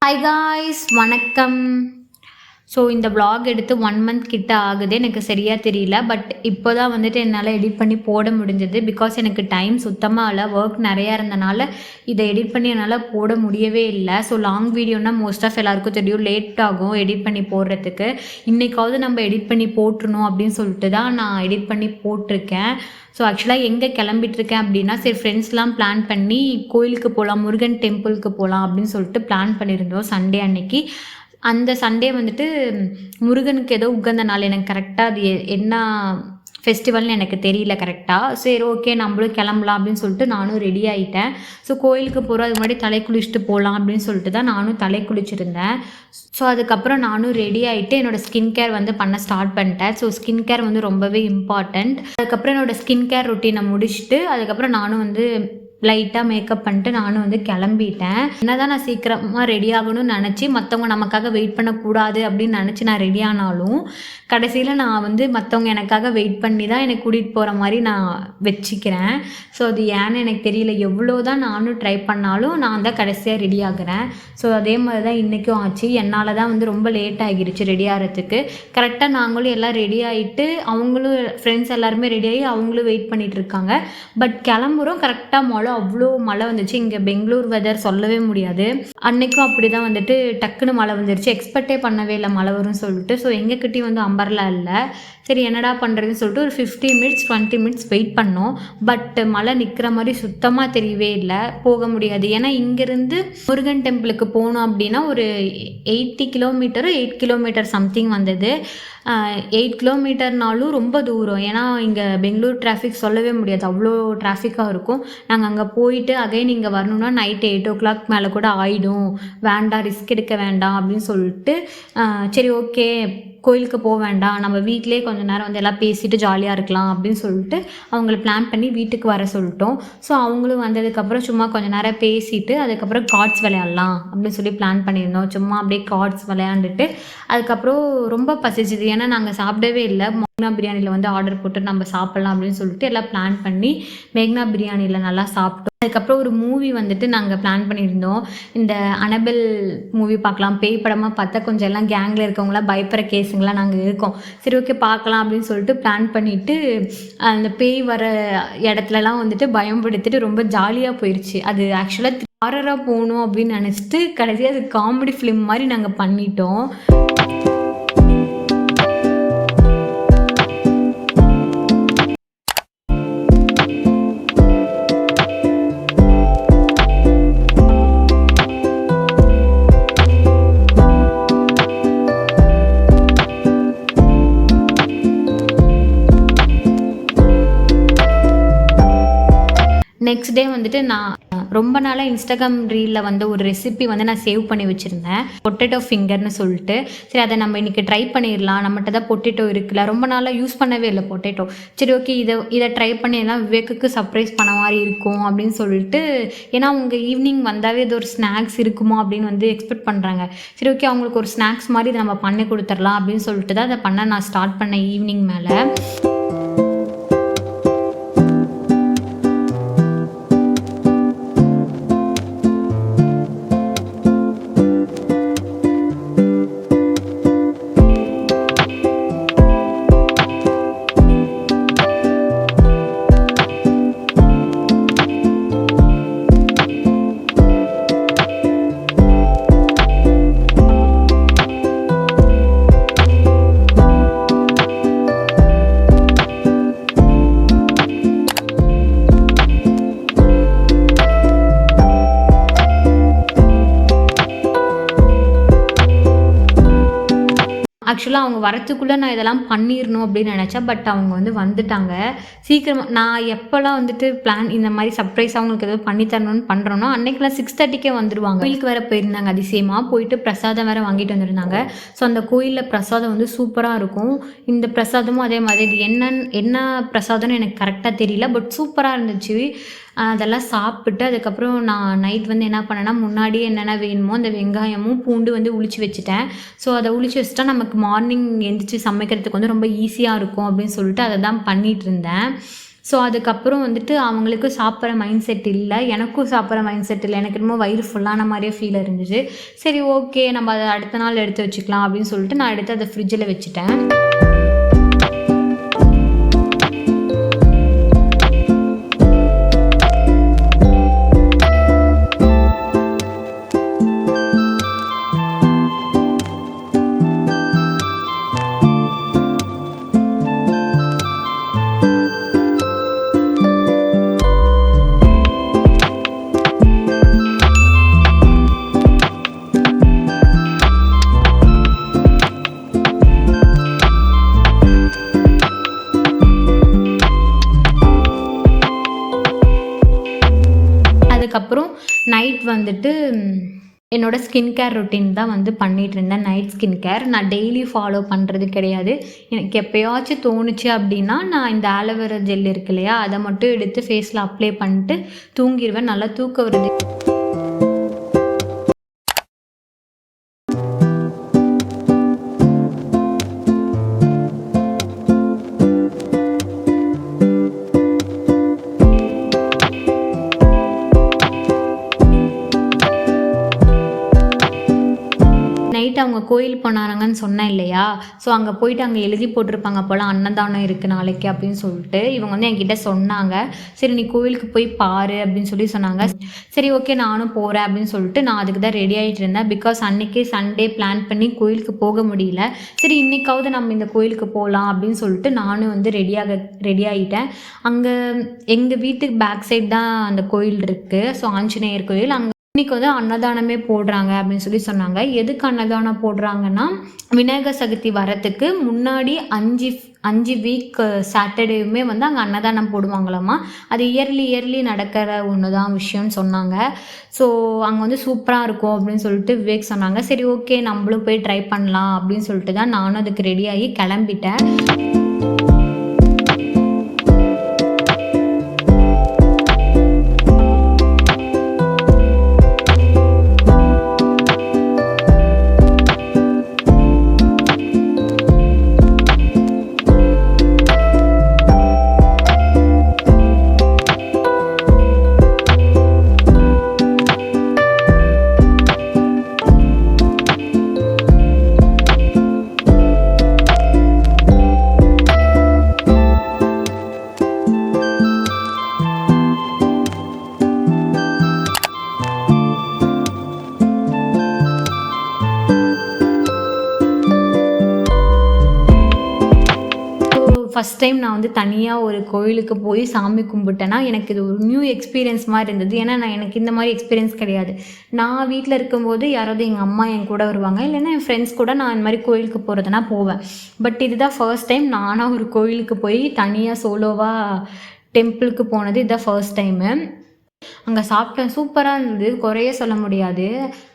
Hi guys, வணக்கம். So இந்த vlog எடுத்து 1 month கிட்ட ஆகுது. எனக்கு சரியாக தெரியல. பட் இப்போ தான் வந்துட்டு என்னால் எடிட் பண்ணி போட முடிஞ்சது. பிகாஸ் எனக்கு டைம் சுத்தமாக இல்லை. ஒர்க் நிறையா இருந்தனால இதை எடிட் பண்ணி என்னால் போட முடியவே இல்லை. ஸோ லாங் வீடியோனால் மோஸ்ட் ஆஃப் எல்லாருக்கும் தெரியும், லேட் ஆகும் எடிட் பண்ணி போடுறதுக்கு. இன்றைக்காவது நம்ம எடிட் பண்ணி போட்டுருணும் அப்படின்னு சொல்லிட்டு தான் நான் எடிட் பண்ணி போட்டிருக்கேன். ஸோ ஆக்சுவலாக எங்கே கிளம்பிட்டுருக்கேன் அப்படின்னா, சரி ஃப்ரெண்ட்ஸ்லாம் பிளான் பண்ணி கோயிலுக்கு போகலாம், முருகன் டெம்பிளுக்கு போகலாம் அப்படின்னு சொல்லிட்டு பிளான் பண்ணியிருந்தோம் சண்டே அன்னைக்கு. அந்த சண்டே வந்துட்டு முருகனுக்கு ஏதோ உகந்த நாள். எனக்கு கரெக்டாக அது என்ன ஃபெஸ்டிவல்னு எனக்கு தெரியல கரெக்டாக. சரி ஓகே நம்மளும் கிளம்பலாம் அப்படின்னு சொல்லிட்டு நானும் ரெடி ஆகிட்டேன். ஸோ கோயிலுக்கு போகிற அது முன்னாடி தலை குளிச்சுட்டு போகலாம் அப்படின்னு சொல்லிட்டு தான் நானும் தலை குளிச்சுருந்தேன். ஸோ அதுக்கப்புறம் நானும் ரெடி ஆகிட்டு என்னோடய ஸ்கின் கேர் வந்து பண்ண ஸ்டார்ட் பண்ணிட்டேன். ஸோ ஸ்கின் கேர் வந்து ரொம்பவே இம்பார்ட்டண்ட். அதுக்கப்புறம் என்னோடய ஸ்கின் கேர் ரொட்டீனை முடிச்சுட்டு அதுக்கப்புறம் நானும் வந்து லைட்டாக மேக்கப் பண்ணிட்டு நானும் வந்து கிளம்பிட்டேன். என்ன தான் நான் சீக்கிரமாக ரெடி ஆகணும்னு நினச்சி மற்றவங்க நமக்காக வெயிட் பண்ணக்கூடாது அப்படின்னு நினச்சி நான் ரெடி ஆனாலும் கடைசியில் நான் வந்து மற்றவங்க எனக்காக வெயிட் பண்ணி தான் என்னை கூட்டிகிட்டு போகிற மாதிரி நான் வச்சுக்கிறேன். ஸோ அது ஏன்னு எனக்கு தெரியல. எவ்வளோ தான் நானும் ட்ரை பண்ணாலும் நான் தான் கடைசியாக ரெடி ஆகிறேன். ஸோ அதே மாதிரி தான் இன்றைக்கும் ஆச்சு. என்னால் தான் வந்து ரொம்ப லேட் ஆகிருச்சு ரெடி ஆகிறதுக்கு. கரெக்டாக நாங்களும் எல்லாம் ரெடி ஆகிட்டு அவங்களும் ஃப்ரெண்ட்ஸ் எல்லாருமே ரெடி ஆகி அவங்களும் வெயிட் பண்ணிகிட்டு இருக்காங்க. பட் கிளம்புறோம் கரெக்டாக அவ்வளோ மழை வந்துச்சு. இங்கே பெங்களூர் வெதர் சொல்லவே முடியாது. அன்னைக்கும் அப்படி தான் வந்துட்டு டக்குன்னு மழை வந்துருச்சு. எக்ஸ்பெக்டே பண்ணவே இல்லை மழை வரும்னு சொல்லிட்டு. ஸோ எங்ககிட்டயும் வந்து அம்பர்லா இல்லை. சரி என்னடா பண்ணுறதுன்னு சொல்லிட்டு ஒரு 15 மினிட்ஸ் 20 மினிட்ஸ் வெயிட் பண்ணோம். பட் மழை நிற்கிற மாதிரி சுத்தமாக தெரியவே இல்லை. போக முடியாது. ஏன்னா இங்கேருந்து முருகன் டெம்பிளுக்கு போகணும் அப்படின்னா ஒரு 80 கிலோமீட்டர் 8 கிலோமீட்டர் சம்திங் வந்தது. 8 கிலோமீட்டர்னாலும் ரொம்ப தூரம். ஏன்னா இங்கே பெங்களூர் டிராஃபிக் சொல்லவே முடியாது, அவ்வளோ டிராஃபிக்காக இருக்கும். நாங்கள் அங்கே போயிட்டு அகைன் இங்கே வரணுன்னா நைட்டு 8 o'clock மேலே கூட ஆகிடும். வேண்டாம், ரிஸ்க் எடுக்க வேண்டாம் அப்படின்னு சொல்லிட்டு சரி ஓகே கோயிலுக்கு போக வேண்டாம், நம்ம வீட்டிலே கொஞ்சம் நேரம் வந்து எல்லாம் பேசிட்டு ஜாலியாக இருக்கலாம் அப்படின்னு சொல்லிட்டு அவங்கள பிளான் பண்ணி வீட்டுக்கு வர சொல்லிட்டோம். ஸோ அவங்களும் வந்ததுக்கப்புறம் சும்மா கொஞ்சம் நேரம் பேசிட்டு அதுக்கப்புறம் கார்ட்ஸ் விளையாடலாம் அப்படின்னு சொல்லி பிளான் பண்ணியிருந்தோம். சும்மா அப்படியே கார்ட்ஸ் விளையாண்டுட்டு அதுக்கப்புறம் ரொம்ப பசிச்சுது. ஏன்னா நாங்கள் சாப்பிடவே இல்லை. மேக்னா பிரியாணியில் வந்து ஆர்டர் போட்டு நம்ம சாப்பிட்லாம் அப்படின்னு சொல்லிட்டு எல்லாம் பிளான் பண்ணி மேக்னா பிரியாணியில் நல்லா சாப்பிட்டோம். அதுக்கப்புறம் ஒரு மூவி வந்துட்டு நாங்கள் பிளான் பண்ணியிருந்தோம். இந்த அனபெல் மூவி பார்க்கலாம். பேய் படமாக பார்த்தா கொஞ்சம் எல்லாம் கேங்கில் இருக்கவங்களாம் பயப்படுற கேஸுங்களாம் நாங்கள் இருக்கோம். சரி ஓகே பார்க்கலாம் அப்படின்னு சொல்லிட்டு பிளான் பண்ணிவிட்டு அந்த பேய் வர இடத்துலலாம் வந்துட்டு பயன்படுத்திட்டு ரொம்ப ஜாலியாக போயிடுச்சு. அது ஆக்சுவலாக ஹாரராக போகணும் அப்படின்னு நினச்சிட்டு கடைசியாக அது காமெடி ஃபிலிம் மாதிரி நாங்கள் பண்ணிட்டோம். நெக்ஸ்ட் டே வந்துட்டு நான் ரொம்ப நாளாக இன்ஸ்டாகிராம் ரீலில் வந்து ஒரு ரெசிபி வந்து நான் சேவ் பண்ணி வச்சுருந்தேன், பொட்டேட்டோ ஃபிங்கர்னு சொல்லிட்டு. சரி அதை நம்ம இன்றைக்கி ட்ரை பண்ணிடலாம். நம்மகிட்ட தான் பொட்டேட்டோ இருக்குல்ல, ரொம்ப நாளாக யூஸ் பண்ணவே இல்லை பொட்டேட்டோ. சரி ஓகே இதை ட்ரை பண்ணிடலாம், விவேக்குக்கு சர்ப்ரைஸ் பண்ண மாதிரி இருக்கும் அப்படின்னு சொல்லிட்டு. ஏன்னா அவங்க ஈவினிங் வந்தாவே இது ஒரு ஸ்நாக்ஸ் இருக்குமோ அப்படின்னு வந்து எக்ஸ்பெக்ட் பண்ணுறாங்க. சரி ஓகே அவங்களுக்கு ஒரு ஸ்நாக்ஸ் மாதிரி இதை நம்ம பண்ணி கொடுத்துடலாம் அப்படின்னு சொல்லிட்டு தான் அதை பண்ண நான் ஸ்டார்ட் பண்ணேன் ஈவினிங் மேலே. ஆக்சுவலாக அவங்க வரத்துக்குள்ளே நான் இதெல்லாம் பண்ணிடணும் அப்படின்னு நினச்சேன். பட் அவங்க வந்து வந்துட்டாங்க சீக்கிரமாக. நான் எப்போல்லாம் வந்துட்டு பிளான் இந்த மாதிரி சர்ப்ரைஸ் அவங்களுக்கு எதாவது பண்ணி தரணும்னு பண்ணுறோன்னா அன்றைக்கெலாம் 6:30க்கே வந்துடுவாங்க. கோயிலுக்கு வேறு போயிருந்தாங்க, அதிசயமாக போயிட்டு பிரசாதம் வேறு வாங்கிட்டு வந்துருந்தாங்க. ஸோ அந்த கோயிலில் பிரசாதம் வந்து சூப்பராக இருக்கும். இந்த பிரசாதமும் அதே மாதிரி. இது என்ன பிரசாதம்னு எனக்கு கரெக்டாக தெரியல, பட் சூப்பராக இருந்துச்சு. அதெல்லாம் சாப்பிட்டு அதுக்கப்புறம் நான் நைட் வந்து என்ன பண்ணேன்னா, முன்னாடியே என்னென்ன வேணுமோ அந்த வெங்காயமும் பூண்டு வந்து உளிச்சு வச்சுட்டேன். ஸோ அதை உளிச்சு வச்சுட்டா நமக்கு மார்னிங் எழுந்திரிச்சு சமைக்கிறதுக்கு வந்து ரொம்ப ஈஸியாக இருக்கும் அப்படின்னு சொல்லிட்டு அதை தான் பண்ணிகிட்டு இருந்தேன். ஸோ அதுக்கப்புறம் வந்துட்டு அவங்களுக்கு சாப்பிட்ற மைண்ட் செட் இல்லை, எனக்கும் சாப்பிட்ற மைண்ட் செட் இல்லை. எனக்கு என்னமோ வயிறு ஃபுல்லான மாதிரியே ஃபீல் இருந்துச்சு. சரி ஓகே, நம்ம அதை அடுத்த நாள் எடுத்து வச்சுக்கலாம் அப்படின்னு சொல்லிட்டு நான் எடுத்து அதை ஃப்ரிட்ஜில் வச்சுட்டேன். அதுக்கப்புறம் நைட் வந்துட்டு என்னோட ஸ்கின் கேர் ரொட்டீன் தான் வந்து பண்ணிகிட்டு இருந்தேன். நைட் ஸ்கின் கேர் நான் டெய்லி ஃபாலோ பண்ணுறது கிடையாது. எனக்கு எப்போயாச்சும் தோணுச்சு அப்படின்னா நான் இந்த ஆலோவேரா ஜெல் இருக்கு இல்லையா, அதை மட்டும் எடுத்து ஃபேஸில் அப்ளை பண்ணிட்டு தூங்கிடுவேன். நல்லா தூக்கம் வருது. நைட் அவங்க கோயில் போனாங்கன்னு சொன்னேன் இல்லையா, ஸோ அங்கே போயிட்டு அங்கே எழுதி போட்டிருப்பாங்க போல் அன்னதானம் இருக்குது நாளைக்கு அப்படின்னு சொல்லிட்டு இவங்க வந்து என்கிட்ட சொன்னாங்க. சரி நீ கோயிலுக்கு போய் பாரு அப்படின்னு சொன்னாங்க. சரி ஓகே நானும் போகிறேன் அப்படின்னு சொல்லிட்டு நான் அதுக்கு தான் ரெடி ஆகிட்டு இருந்தேன். பிகாஸ் அன்றைக்கே சண்டே பிளான் பண்ணி கோயிலுக்கு போக முடியல. சரி இன்றைக்காவது நம்ம இந்த கோயிலுக்கு போகலாம் அப்படின்னு சொல்லிட்டு நானும் வந்து ரெடி ஆகிட்டேன். அங்கே எங்கள் வீட்டுக்கு பேக் சைடு தான் அந்த கோயில் இருக்குது. ஸோ ஆஞ்சநேயர் கோயில். அங்கே இன்றைக்கி வந்து அன்னதானமே போடுறாங்க அப்படின்னு சொன்னாங்க. எதுக்கு அன்னதானம் போடுறாங்கன்னா, விநாயகர் சதுர்த்தி வரத்துக்கு முன்னாடி 5 வீக் சாட்டர்டேவுமே வந்து அங்கே அன்னதானம் போடுவாங்களாம்மா. அது இயர்லி நடக்கிற ஒன்று தான் விஷயம்னு சொன்னாங்க. ஸோ அங்கே வந்து சூப்பராக இருக்கும் அப்படின்னு சொல்லிட்டு விவேக் சொன்னாங்க. சரி ஓகே நம்மளும் போய் ட்ரை பண்ணலாம் அப்படின்னு சொல்லிட்டு தான் நானும் அதுக்கு ரெடியாகி கிளம்பிட்டேன். ஃபஸ்ட் டைம் நான் வந்து தனியாக ஒரு கோயிலுக்கு போய் சாமி கும்பிட்டேன்னா எனக்கு இது ஒரு நியூ எக்ஸ்பீரியன்ஸ் மாதிரி இருந்தது. ஏன்னா எனக்கு இந்த மாதிரி எக்ஸ்பீரியன்ஸ் கிடையாது. நான் வீட்டில் இருக்கும்போது யாராவது எங்கள் அம்மா என் கூட வருவாங்க, இல்லைன்னா என் ஃப்ரெண்ட்ஸ் கூட நான் இந்த மாதிரி கோயிலுக்கு போகிறதுனா போவேன். பட் இதுதான் ஃபர்ஸ்ட் டைம் நானாக ஒரு கோயிலுக்கு போய் தனியாக சோலோவாக டெம்பிளுக்கு போனது. இதுதான் ஃபர்ஸ்ட் டைமு. அங்கே சாப்பிட்டேன், சூப்பராக இருந்தது, குறைய சொல்ல முடியாது,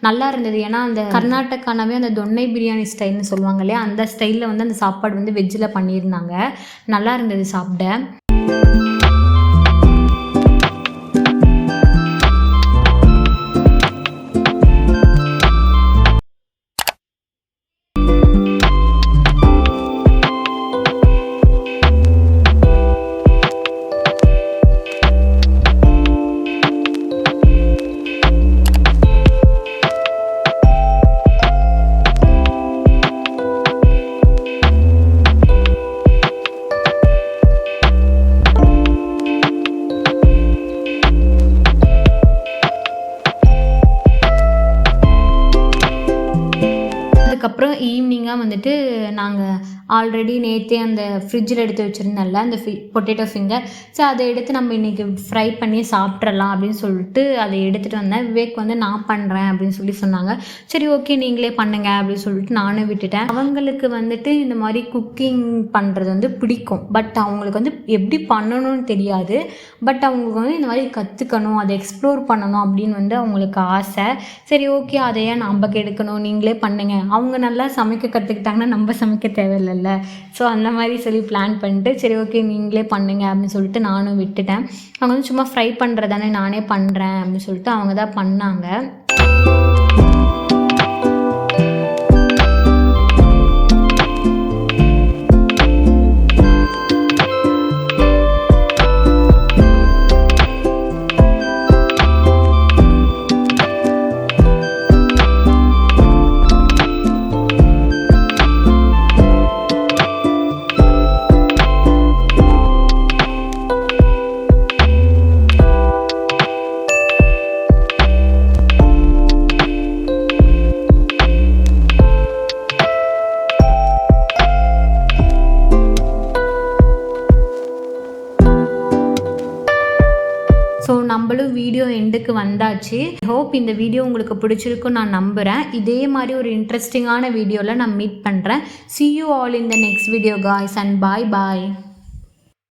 நல்லா இருந்தது. ஏன்னா அந்த கர்நாடகானாவே அந்த தொன்னை பிரியாணி ஸ்டைல்னு சொல்லுவாங்க இல்லையா, அந்த ஸ்டைலில் வந்து அந்த சாப்பாடு வந்து வெஜ்ஜில் பண்ணியிருந்தாங்க. நல்லா இருந்தது சாப்பிட. அதுக்கப்புறம் ஈவினிங்காக வந்துட்டு நாங்கள் ஆல்ரெடி நேற்றே அந்த ஃப்ரிட்ஜில் எடுத்து வச்சுருந்தேன்ல அந்த பொட்டேட்டோ ஃபிங்கர், ஸோ அதை எடுத்து நம்ம இன்றைக்கி ஃப்ரை பண்ணி சாப்பிட்றலாம் அப்படின்னு சொல்லிட்டு அதை எடுத்துகிட்டு வந்தேன். விவேக் வந்து நான் பண்ணுறேன் அப்படின்னு சொன்னாங்க. சரி ஓகே நீங்களே பண்ணுங்க அப்படின்னு சொல்லிட்டு நானும் விட்டுட்டேன். அவங்களுக்கு வந்துட்டு இந்த மாதிரி குக்கிங் பண்ணுறது வந்து பிடிக்கும், பட் அவங்களுக்கு வந்து எப்படி பண்ணணும்னு தெரியாது. பட் அவங்களுக்கு வந்து இந்த மாதிரி கற்றுக்கணும், அதை எக்ஸ்ப்ளோர் பண்ணணும் அப்படின்னு வந்து அவங்களுக்கு ஆசை. சரி ஓகே அதையே நம்ம கெடுக்கணும், நீங்களே பண்ணுங்க. அவங்க நல்லா சமைக்க கற்றுக்கிட்டாங்கன்னா நம்ம சமைக்க தேவையில்லைல்ல. ஸோ அந்த மாதிரி சொல்லி பிளான் பண்ணிட்டு சரி ஓகே நீங்களே பண்ணுங்க அப்படின்னு சொல்லிட்டு நானும் விட்டுட்டேன். அவங்க வந்து சும்மா ஃப்ரை பண்ணுறதானே நானே பண்ணுறேன் அப்படின்னு சொல்லிட்டு அவங்க தான் பண்ணாங்க. நம்மளும் வீடியோ எண்டுக்கு வந்தாச்சு. ஹோப் இந்த வீடியோ உங்களுக்கு பிடிச்சிருக்குன்னு நான் நம்புகிறேன். இதே மாதிரி ஒரு இன்ட்ரெஸ்டிங்கான வீடியோவில் நான் மீட் பண்ணுறேன். See you all in the next video guys and bye bye.